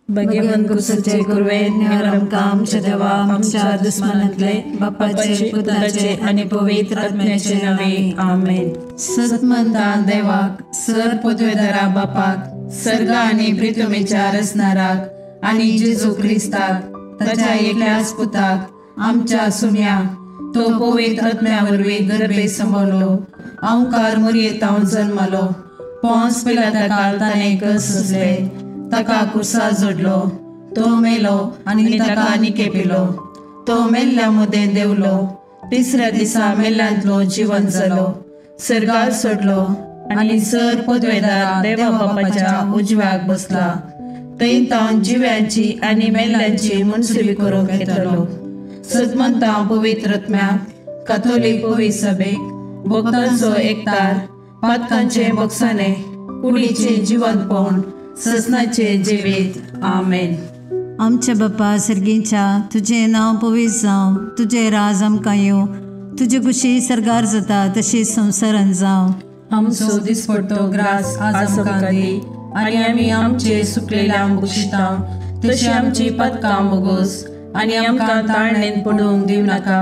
भगवान कुसचे कुरवे न्यारम काम देवा आमच्या दुश्मनातले बापाचे पुत्राचे आणि पवित्र आत्म्याचे नावे आमेन। सतमंता देवाक सर पदवेदारा बापाक सर्ग आणि पृथ्वीच्या रचणाराक आणि जेजू ख्रिस्ताक ताच्या एकल्याच पुताक आमच्या सुम्याक तो पवित्र आत्म्यावरवी गर्भे संभवलो ओंकार मरियेतावन जन्मलो पोंस पिलाता काळ ताणे कसले ताका कुसा जोडलो तो मेलो आणि ताका निकेपिलो तो मेल्ल्या मुदे देवलो तिसऱ्या दिसा मेल्ल्यांतलो जीवन जालो सर्गार सोडलो आणि सर पदवेदार देवा बापाच्या उजव्याक बसला थंय तावन जिव्यांची आणि मेल्ल्यांची मुनसिबी करूंक येतलो। सतमंता पवित्र आत्म्याक कॅथोलिक पवित्र सभेक भक्तांचो एकतार पातकांचे बक्षाने कुडीचे जिवंतपण ससनाचे जिवीत आमेन। आमच्या बापा सर्गींच्या तुझे नाव पवित्र जावं तुझे राज आमकां येवं तुझी कुशी सरगार जाता तशी संवसारांत जावं। आमचो दिसपट्टो ग्रास आज आमकां दी आनी आमी आमचे सुकलेल्यांक बक्षिता तशी आमची पदकां बोगोस आनी आमकां ताळणेन पडूंक दिव नाका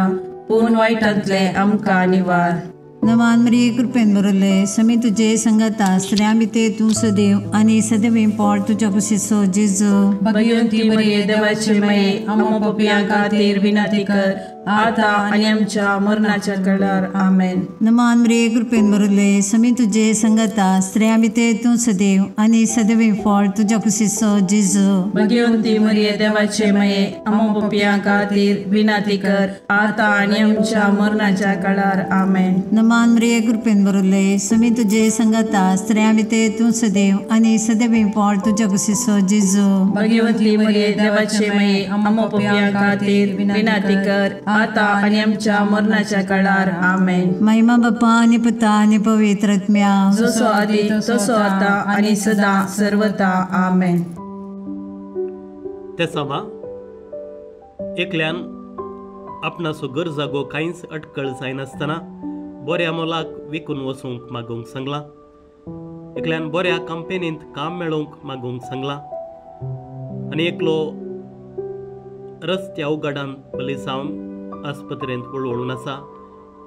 पूण वायटांतले आमकां निवार। नमान मरिये कृपेन बरले समी तुझे संगता स्त्रियां भितर तूं सदैव आनी सदैव पोट तुझ्या कुशीचो जेजू। भगवंती मरिये देवाचे माये आमो पापियां खातीर विनंती कर आता आनी आमच्या मरणाच्या काळार आमेन। नमान मरिये कृपेन बरले समी तुझे संगता स्त्रियां भितर तूं सदैव आनी सदैव पोट तुझ्या कुशीचो जेजू। भगवंती मरिये देवाचे माये आमो पापियां खातीर विनंती कर आता आनी आमच्या मरणाच्या काळार आमेन। नमान मरिये कृपेन बरले समी तुझे संगता स्त्रियां भितर तूं सदैव आनी सदैव पोट तुझ्या कुशीचो जेजू। भगवंती मरिये देवाचे माये आमो पापियां खातीर विनंती कर आता आणि आमच्या मरणाच्या काळार आमेन। महिमा बापा आणि पुता आणि पवित्र आत्म्या जसो आदी तसो आता आणि सदा सर्वदा आमेन। ते समा एकल्यान आपणाचो गरजागो कांयच अटकळ जायनासतना बऱ्या मोलाक विकून वचूंक मागूंक सांगला। एकल्यान बऱ्या कंपनींत काम मेळोवंक मागूंक सांगला आनी एकलो रस्त्या उगडान बली जावन आस्पत्रेंत वळवळून आसा।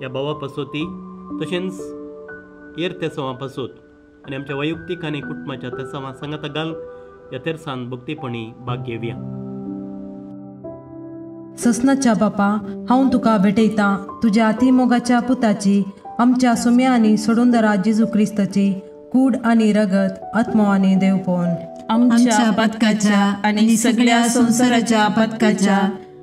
ह्या भावा पासोती तशेंच हेर तेसावां पासोत आनी आमच्या वैयक्तीक आनी कुटुंबाच्या तेसावां सांगाता घाल ह्या तेरसान भक्तीपणी भाग घेवया। ससनाच्या बापा हांव तुका भेटयतां तुज्या अतिमोगाच्या पुताची आमच्या सुम्या आनी सोडूनदरा जेजू क्रिस्ताची कूड आनी रगत आत्मो आनी देवपण आमच्या पदकाच्या आनी सगळ्या संवसाराच्या पदकाच्या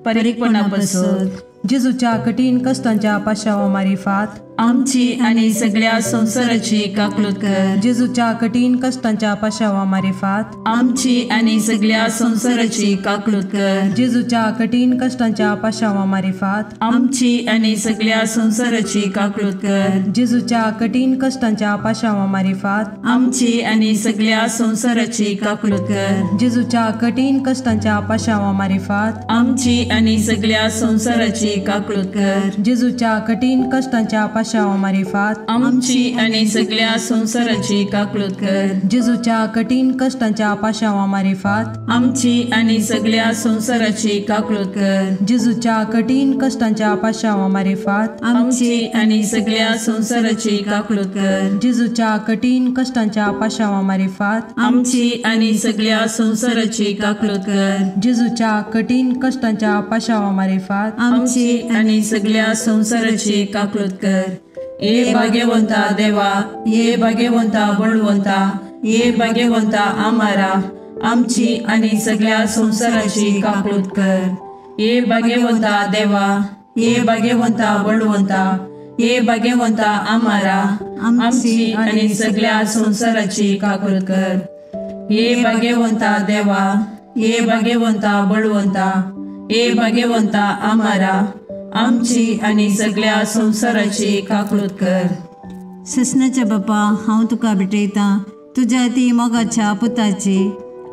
परीकपणा पासत जेजूच्या कठीण कष्टांच्या पाशावा मारिफात आमची आनी सगळ्या संवसाराची काकलूत कर। जेजूच्या कठीण कष्टांच्या पाशावा मारिफात आमची आनी सगळ्या संवसाराची काकलूत कर। जेजूच्या कठीण कष्टांच्या पाशावा मारिफात आमची आनी सगळ्या संवसाराची काकलूत कर। जेजूच्या कठीण कष्टांच्या पाशावा मारिफात आमची आनी सगळ्या संवसाराची काकलूत कर। जेजूच्या कठीण कष्टांच्या पाशावा मारिफात आमची आनी सगळ्या संवसाराची काकलूत कर। जेजूच्या कठीण कष्टांच्या पाशावा मारिफात आमची आनी सगळ्या संवसाराची काकलूत कर। जेजूच्या कठीण कष्टांच्या पाशावा मारिफात आमची आनी सगळ्या संवसाराची काकलूत कर। जेजूच्या कठीण कष्टांच्या पाशावा मारिफात आमची आनी सगळ्या संवसाराची काकलूत कर। जेजूच्या कठीण कष्टांच्या पाशावा मारिफात आमची आनी सगळ्या संवसाराची काकलूत कर। जेजूच्या कठीण कष्टांच्या पाशावा मारिफात आमची आनी सगळ्या संवसाराची काकलूत कर। ये भाग्यवंता देवा ये भाग्यवंता बळवंता ये भाग्यवंता आमारा आमची आनी सगळ्या संवसाराची काकलूत कर। ये भाग्यवंता देवा ये भाग्यवंता बळवंता ये भाग्यवंता आमारा आमची आनी सगळ्या संवसाराची काकलूत कर। ये भाग्यवंता देवा ये भाग्यवंता बळवंता हे भाग्यवंता आम्हारा आमची आणि सगळ्या संसाराची काकूळट कर. ससनाच्या बापा हांव तुका भेटयतां तुज्या ती मोगाच्या पुताची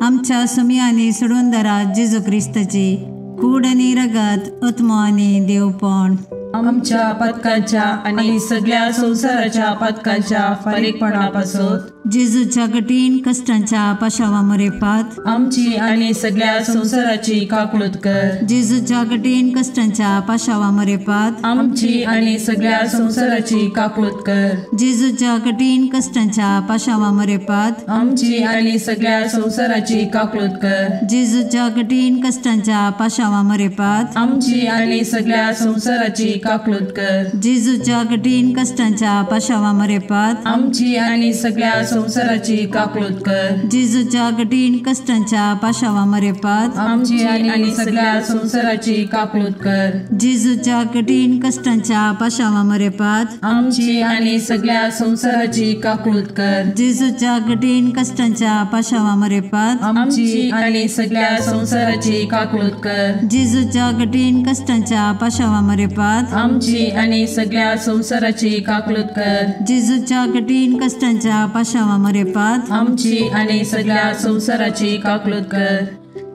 आमच्या समियांनी सोडून दरा जेजू क्रिस्ताची कूड आनी रगत आत्मो आनी देवपण आमच्या पथकाच्या आणि सगळ्या संसाराच्या पथकाच्या फारीकपणापासून जेजूच्या कठीण कष्टांच्या पाशावा मरेपात आमची आणि सगळ्या संसाराची काकूळट कर. जेजूच्या कठीण कष्टांच्या पाशावा मरेपात आमची आणि सगळ्या संसाराची काकूळट कर. जेजूच्या कठीण कष्टांच्या पाशावा मरेपात आमची आणि सगळ्या संसाराची काकूळट कर. जेजूच्या कठीण कष्टांच्या पाशावा मरेपात आमची आणि सगळ्या संसाराची काकूळट कर. जेजूच्या कठीण कष्टांच्या पाशावा मरेपात आमची आणि सगळ्या संसाराची काकूळट कर. जेजूच्या कठीण कष्टांच्या पाशावा मरेपात आमची आणि सगळ्या संसाराची काकूळट कर. जेजूच्या कठीण कष्टांच्या पाशावा मरेपात आमची आणि सगळ्या संसाराची काकूळट कर. जेजूच्या कठीण कष्टांच्या पाशावा मरेपात आमची आणि सगळ्या संसाराची काकूळट कर. जेजूच्या कठीण कष्टांच्या पाशावा मरेपात आमची आणि सगळ्या संसाराची काकूळट कर. जेजूच्या कठीण कष्टांच्या पाशावा मरेपात आमची आणि सगळ्या संसाराची काकूळट कर.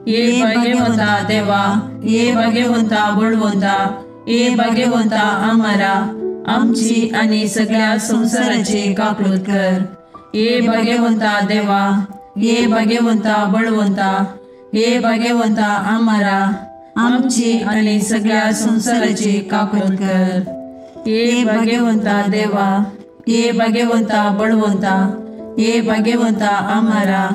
ये भाग्यवंता देवा, ये भाग्यवंता बळवंता, ये भाग्यवंता आम्हारा आमची आणि सगळ्या संसाराची काकूळट कर. ये भाग्यवंता देवा, ये भाग्यवंता बळवंता, ये भाग्यवंता आम्हारा आमची आणि सगळ्या संसाराची काकूळट कर. ये भाग्यवंता देवा, ये भाग्यवंता बळवंता, ये भाग्यवंता आम्हारा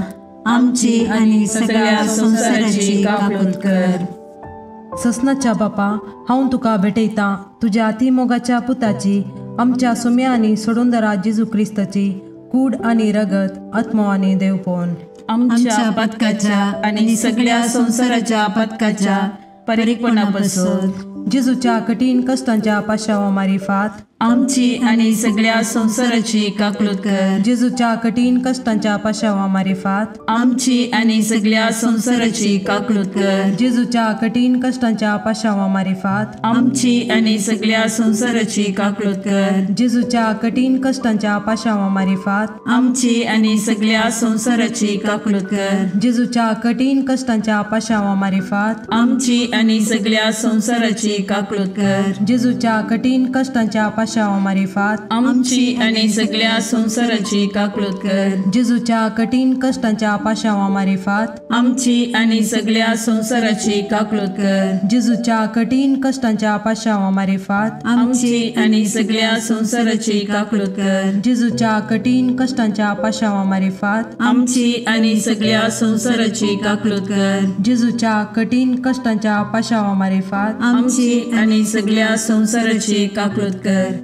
आमची आणि सगळ्या संसाराची काकूळट कर. ससनाच्या बापा हांव तुका भेटयतां तुज्या अतिमोगाच्या पुताची आमच्या सुम्यांनी सोडून दरा जेजू क्रिस्ताची कूड आनी रगत आत्मो आनी देवपण आमच्या पथकाच्या आणि सगळ्या संसाराच्या पथकाच्या फारीकपणापासून जेजूच्या कठीण कष्टांच्या पाशावा मारिफात आमची आणि सगळ्या संसाराची काकूळट कर. जेजूच्या कठीण कष्टांच्या पाशावा मारिफात आमची आणि सगळ्या संसाराची काकूळट कर. जेजूच्या कठीण कष्टांच्या पाशावा मारिफात आमची आणि सगळ्या संसाराची काकूळट कर. जेजूच्या कठीण कष्टांच्या पाशावा मारिफात आमची आणि सगळ्या संसाराची काकूळट कर. जेजूच्या कठीण कष्टांच्या पाशावा मारिफात आमची आणि सगळ्या संसाराची काकूळट कर. जेजूच्या कठीण कष्टांच्या पाशावा मारिफात आमची आणि सगळ्या संसाराची काकूळट कर. जेजूच्या कठीण कष्टांच्या पाशावा मारिफात आमची आणि सगळ्या संसाराची काकूळट कर. जेजूच्या कठीण कष्टांच्या पाशावा मारिफात आमची आणि सगळ्या संसाराची काकूळट कर. जेजूच्या कठीण कष्टांच्या पाशावा मारिफात आमची आणि सगळ्या संसाराची काकूळट कर. जेजूच्या कठीण कष्टांच्या पाशावा मारिफात आमची आणि सगळ्या संसाराची काकूळट कर.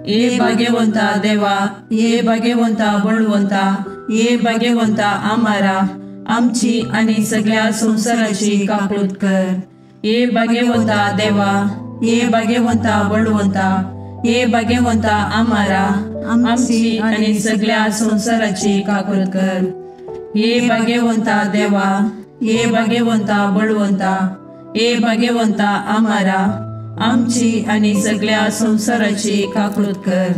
ये भाग्यवंता देवा, ये भाग्यवंता बळवंता, ये भाग्यवंता आम्हारा आमची आणि सगळ्या संसाराची काकूळट कर. ये भाग्यवंता देवा, ये भाग्यवंता बळवंता, ये भाग्यवंता आम्हारा आमची आणि सगळ्या संसाराची काकूळट कर. ये भाग्यवंता देवा, ये भाग्यवंता बळवंता, ये भाग्यवंता आम्हारा आमची आणि सगळ्या संसाराची काकूळट कर.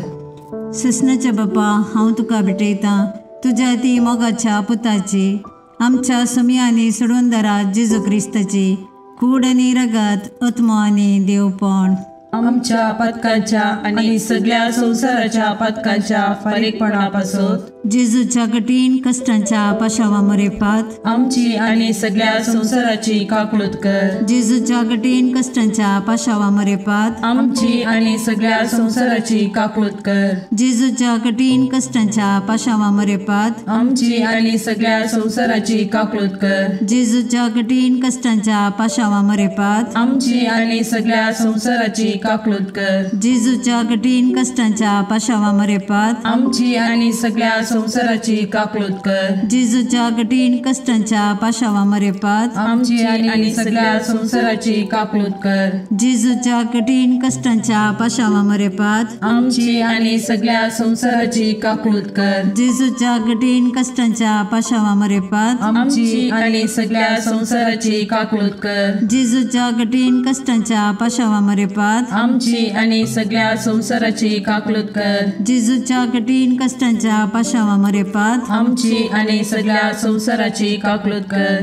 ससनाच्या बापा हांव तुका भेटयतां तुज्या ती मोगाच्या पुताची आमच्या समियांनी सोडून दरा जेजू क्रिस्ताची कूड आनी रगत आत्मो आनी देवपण आमच्या पथकाच्या आणि सगळ्या संसाराच्या पथकाच्या फारीकपणापासून जेजूच्या कठीण कष्टांच्या पाशावा मरेपात आमची आणि सगळ्या संसाराची काकूळट कर. जेजूच्या कठीण कष्टांच्या पाशावा मरेपात आमची आणि सगळ्या संसाराची काकूळट कर. जेजूच्या कठीण कष्टांच्या पाशावा मरेपात आमची आणि सगळ्या संसाराची काकूळट कर. जेजूच्या कठीण कष्टांच्या पाशावा मरेपात आमची आणि सगळ्या संसाराची काकूळट कर. जेजूच्या कठीण कष्टांच्या पाशावा मरेपात आमची आणि सगळ्या संसाराची काकलूत कर. जेजूच्या कठीण कष्टांच्या पाशावा मरेपात आमची आणि सगळ्या संसाराची काकलूत कर. जेजूच्या कठीण कष्टांच्या पाशावा मरेपात आमची आणि सगळ्या संसाराची काकलूत कर. जेजूच्या कठीण कष्टांच्या पाशावा मरेपात आमची आणि सगळ्या संसाराची काकलूत कर. जेजूच्या कठीण कष्टांच्या पाशावा मरेपात आमची आणि सगळ्या संसाराची काकलूत कर. जेजूच्या कठीण कष्टांच्या पाशावा मरेपात आमची आणि सगळ्या संसाराची काकलूत कर.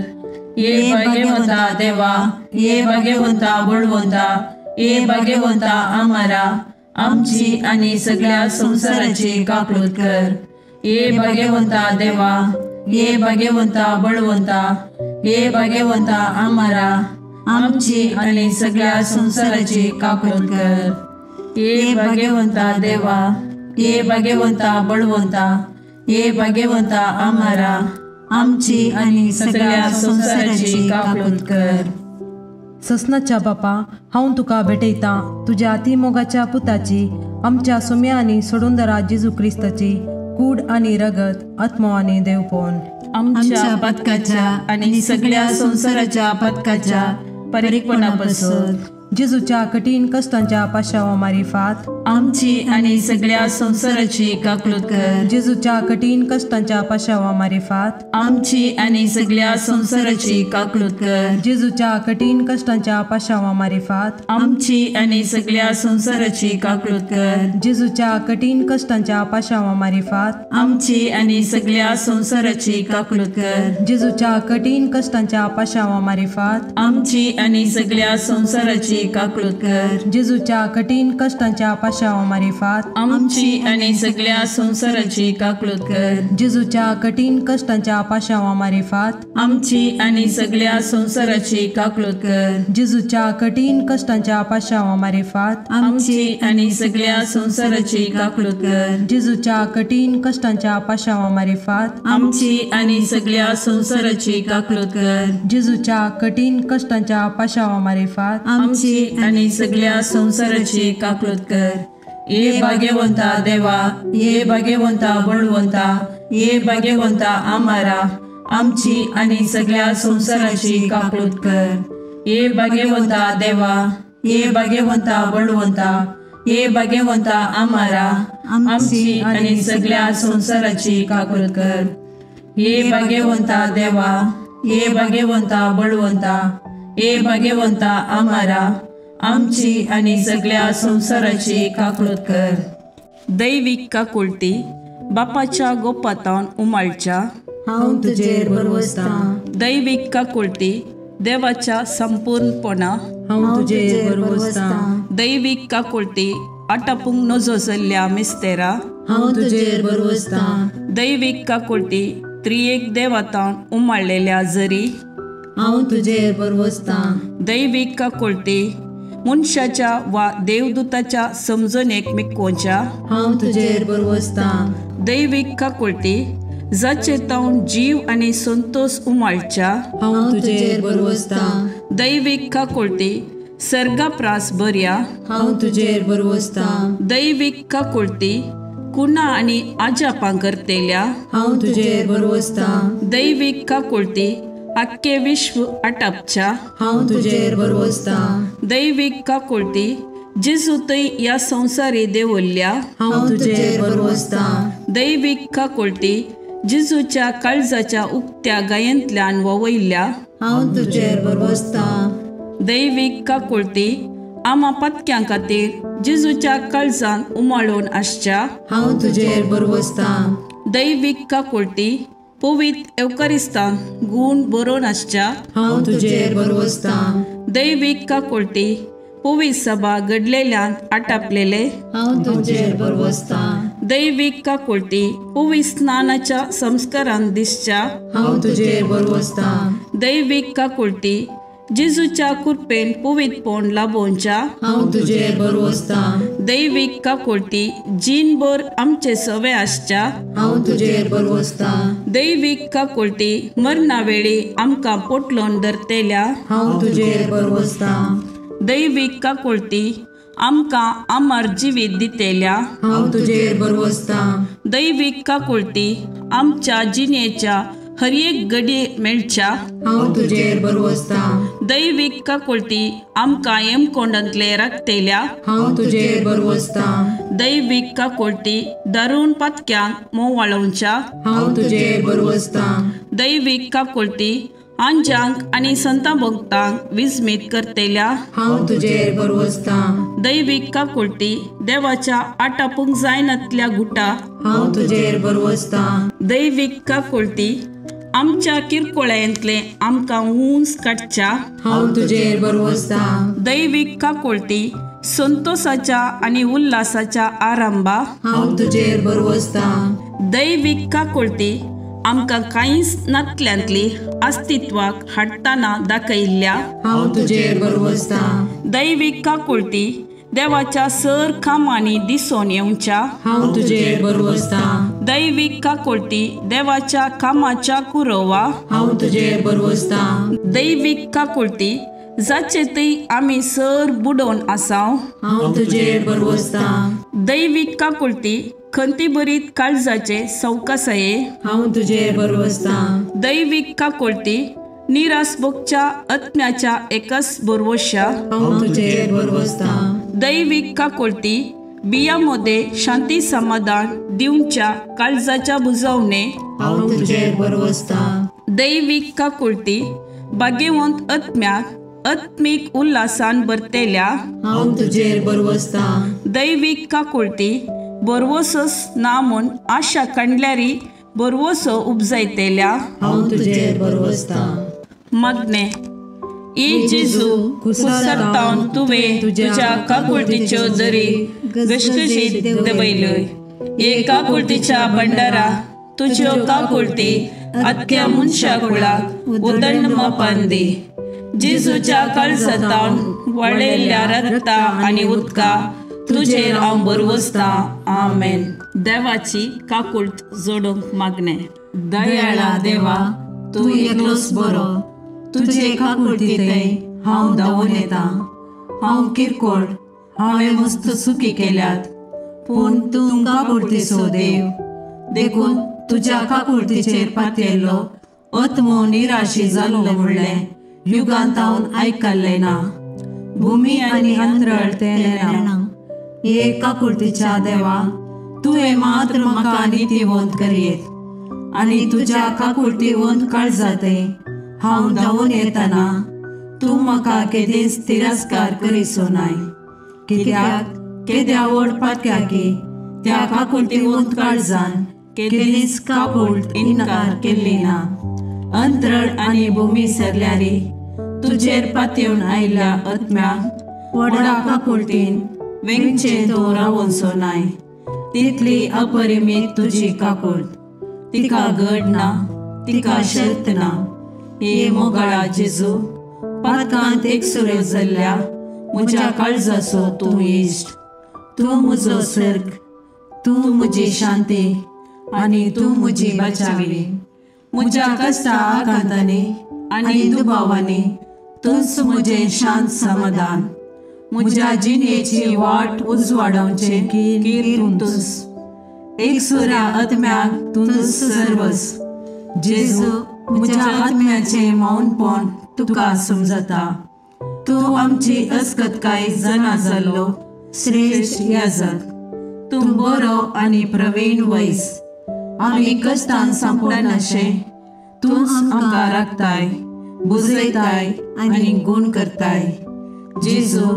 ये भाग्यवंता देवा, ये भाग्यवंता बळवंता, ये भाग्यवंता आम्हारा, आमची आणि सगळ्या संसाराची काकलूत कर. ये भाग्यवंता देवा, ये भाग्यवंता बळवंता, ये भाग्यवंता आम्हारा, आमची आणि सगळ्या संसाराची काकलूत कर. ये भाग्यवंता देवा, ये भाग्यवंता बळवंता, ये भाग्यवंता आम्हारा, आमची आणि सगळ्या संसाराची काकलूत कर. ससनाच्या बापा, हांव तुका भेटयता तुज्या अतिमोगाच्या पुताची, आमच्या सुम्या आनी सोडूंदरा जेजू क्रिस्ताची कूड आनी रगत, आत्मो आनी देवपण आमच्या पदकाच्या आणि सगळ्या संसाराच्या पदकाच्या परीकपणापासून जेजूच्या कठीण कष्टांच्या पाशावा मारिफात आमची आणि सगळ्या संसाराची काकलूत कर. जेजूच्या कठीण कष्टांच्या पाशावा मारिफात आमची आणि सगळ्या संसाराची काकलूत कर. जेजूच्या कठीण कष्टांच्या पाशावा मारिफात आमची आणि सगळ्या संसाराची काकलूत कर. जेजूच्या कठीण कष्टांच्या पाशावा मारिफात आमची आणि सगळ्या संसाराची काकलूत कर. जेजूच्या कठीण कष्टांच्या पाशावा मारिफात आमची आणि सगळ्या संसाराची काकलूत कर. जेजूच्या कठीण कष्टांच्या पाशावा मारिफात आमची आणि सगळ्या संसाराची काकलूत कर. जेजूच्या कठीण कष्टांच्या पाशावा मारिफात आमची आणि सगळ्या संसाराची काकलूत कर. जेजूच्या कठीण कष्टांच्या पाशावा मारिफात आमची आणि सगळ्या संसाराची काकलूत कर. जेजूच्या कठीण कष्टांच्या पाशावा मारिफात आमची आणि सगळ्या संसाराची काकलूत कर. जेजूच्या कठीण कष्टांच्या पाशावा मारिफात आमची आणि सगळ्या संसाराची काकलूत कर. ये भाग्यवंता देवा, ये भाग्यवंता बळवंता, ये भाग्यवंता आम्हारा, आमची आणि सगळ्या संसाराची काकलूत कर. ये भाग्यवंता देवा, ये भाग्यवंता बळवंता, ये भाग्यवंता आम्हारा, आमची आणि सगळ्या संसाराची काकलूत कर. ये भाग्यवंता देवा, ये भाग्यवंता बळवंता, ये भाग्यवंता आम्हारा, आमची आणि सगळ्या संसाराची काकलूत कर. दैविक काकुळती बापाच्या गोपातान उमाळच्या हांव तुजेर बरवसता. दैविक काकुळती देवाच्या संपूर्णपणा हांव तुजेर बरवसता. दैविक काकुळती आटापूंक नजो जाल्ल्या मिस्तेरा हांव तुजेर बरवसता. दैविक काकुळती त्रिएक देवातान उमाळलेल्या जरी हांव तुजेर बरवसता. दैविक काकुळती मनशाच्या वा देवदूताच्या समजणेक मिकोवच्या हांव तुजेर बरवसता. दैविक काकुळती जाचे तावन जीव आणि संतोष उमाळच्या हांव तुजेर बरवसता. दैविक काकुळती सर्गाप्रास बऱ्या हांव तुजेर बरवसता. दैविक काकुळती कुणा आणि आजापां करतेल्या हांव तुजेर बरवसता. दैविक काकुळती आख्खे विश्व आटापच्या हांव तुजेर बरवसता. दैविक काकुळती जेजू थंय ह्या संवसारी देवल्ल्या हांव तुजेर बरवसता. दैविक काकुळती जेजूच्या काळजाच्या उक्त्या गायंतल्यान ववयल्या हांव तुजेर बरवसता. दैविक काकुळती आमा पत्क्यां खातीर जेजूच्या काळजान उमाळून आसच्या हांव तुजेर बरवसता. दैविक काकुळती पवित्र एवकारिस्तान गूण बरोवन आसच्या हांव तुजेर बरवसता. दैविक काकुळती पवित्र सभा घडलेल्यान आटापलेले हांव तुजेर बरवसता. दैविक काकुळती पवित्र स्नानाच्या संस्कारान दिसच्या हांव तुजेर बरवसता. दैविक काकुळती जेजूच्या कृपेन पवित्रपण लाभोवच्या हांव तुजेर बरवसता. दैविक काकुळती जीनभर आमचे सवे आसच्या हांव तुजेर बरवसता. दैविक काकुळती मरणा वेळी आमकां पोटलोन धरतेल्या हांव तुजेर बरवसता. दैविक काकुळती आमकां अमर जिवीत दितेल्या हांव तुजेर बरवसता. दैवीक काकुळटी आमच्या जिणेच्या हर एक घडी मेळच्या हांव तुजेर बरवसता. दैवीक काकुळटी आमकां हेमकोंडांतले राखतेल्या हांव तुजेर बरवसता. दैवीक काकुळटी दारूण पातक्यांक मोव वाळोवच्या हांव तुजेर बरवसता. दैवीक काकुळटी आंजांक आनी संतां भक्तांक विस्मीत करतेल्या हांव तुजेर बरवसता. दैवीक काकुळटी देवाच्या आटापूंक जायनातल्या गुटा हांव तुजेर बरवसता. दैवीक काकुळटी आमच्या किरकोळ्यांतले आमकां ऊंच काडच्या हांव तुजेर बरवसता. दैवीक काकुळटी संतोषाच्या आनी उल्हासाच्या आरंभा हांव तुजेर बरवसता. दैवीक काकुळटी आमकां कांयच नातल्यांतली अस्तित्वाक हाडटाना दाखयल्ल्या हांव तुजेर बरवसता. दैवीक काकुळटी देवाच्या सर कामांनी दिसून येवच्या हांव तुजेर बरवसता. दैवीक काकुळटी देवाच्या कामाच्या कुरवा हांव तुजेर बरवसता. दैवीक काकुळटी जाचेतय आमी सर बुडोवन आसाव हांव तुजेर बरवसता. दैवीक काकुळटी खंती बरीत काळजाचे सवकासये हांव तुजेर बरवसता. दैवीक काकुळटी निरासभोगच्या आत्म्याच्या एकच बरवश्या हांव तुजेर बरवसता. दैवीक काकुळटी बियामध्ये शांती समाधान दिवच्या काळजाच्या बुजवणे हांव तुजेर बरवसता. दैवीक काकुळटी भाग्यवंत आत्म्याक आत्मीक उल्हासान भरतेल्या हांव तुजेर बरवसता. दैवीक काकुळटी बरवसोस ना म्हूण आशा काडल्यारी बरवसो उपजायतेल्या हांव तुजेर बरवसता. मागणे ई जेजू कुसरतावन तुवें तुज्या काकुळटीच्यो दरी गशगशीत दबयल्योय. हे काकुळटीच्या भंडारा तुज्यो काकुळटी आख्या मनशा कुळाक उदंड मापान दी. जेजूच्या काळजांतावन वळयल्ल्या रगता आनी उदका तुजेर हांव बरवसता. आमेन. देवाची काकुळट जोडूंक मागणे. दयाळा देवा, तूं एकलोच बरो. तुजे काकुळटीतय हांव धांवून येता. हांव किरकोळ, हांवें मस्त चुकी केल्यात, पूण तूं काकुळटीचो देव. देखून तुज्या काकुळटीचेर पातयल्लो आत्मो निराशी जाल्लो म्हणलें युगांतावन आयकल्लें ना. भुमी आनी अंतराळ तेलेना. हे काकुळटीच्या देवा, तुवें मात्र म्हाका नितीवंत करीत आनी तुज्या काकुळटीवंत काळजातय हांव धांवून येतना तूं म्हाका केदेंच तिरस्कार करीसो नाय. कित्याक केद्या व्हड पातक्याकी त्या काकुळटीवंत काळजान केदेंच काकुळट इन्कार केल्ली ना. अंतराळ आनी भुमी सरल्यारी तुजेर पातयेवन आयिल्ल्या आत्म्याक व्हडा काकुळटीन वेंगचे तो रावोसो नाय. तितली अपरिमीत तुजी काकुळट. तिका घड ना, तिका शर्त ना. हे मोगाळा जेजू, पातकांत एकसुरे जाल्ल्या म्हज्या काळजाचो तूं इश्ट. तूं म्हजो सर्ग, तूं म्हजी शांती आनी तूं म्हजी बचावी. म्हज्या कश्टा आकांतांनी आनी दुबावांनी तूंच म्हजें शांत समाधान. म्हज्या जिणेची वाट उजवाडोवचें कीर तूंच. एकसुऱ्या आत्म्याक तूंच सर्वस. जेजू, म्हज्या आत्म्याचें मौनपण तुका समजता. तूं आमची अस्कतकाय जाणा जाल्लो श्रेश्ठ याजक. तूं बरो आनी प्रवीण वैस. आमी कश्टान सांपडनाशे तूंच आमकां राखताय, बुजयताय आनी गूण करताय. जेजू,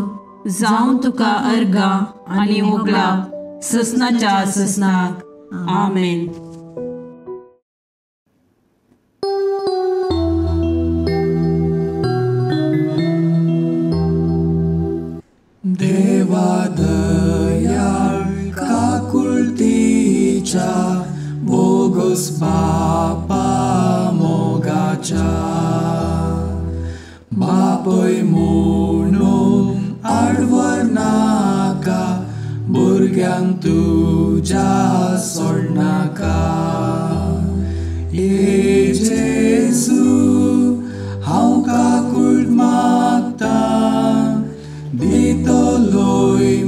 जावं तुका अर्गा आनी व्हंकलाप ससनाच्या ससनाक. आमेन. देवा दयाळ काकुळटीच्या बोगस बापा मोगाच्या. बापय म्हणून आडवर नाका, भुरग्यांक तुज्या सोडनाका. हे जेजू, हांव काकुळट मागता, दितलोय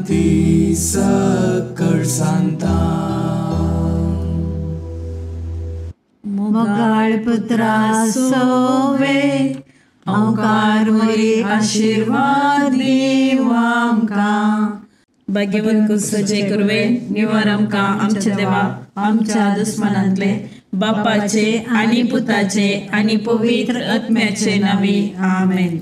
शांती सकळ सांगता मोगाळ पुत्रा सोवे ओंकार मरी आशीर्वाद दिवा आमकां भाग्यवन कुसचे कुरवे निवार आमकां आमच्या देवा आमच्या दुस्मनांतले बापाचे आणि पुताचे आणि पवित्र आत्म्याचे नावे आमेन.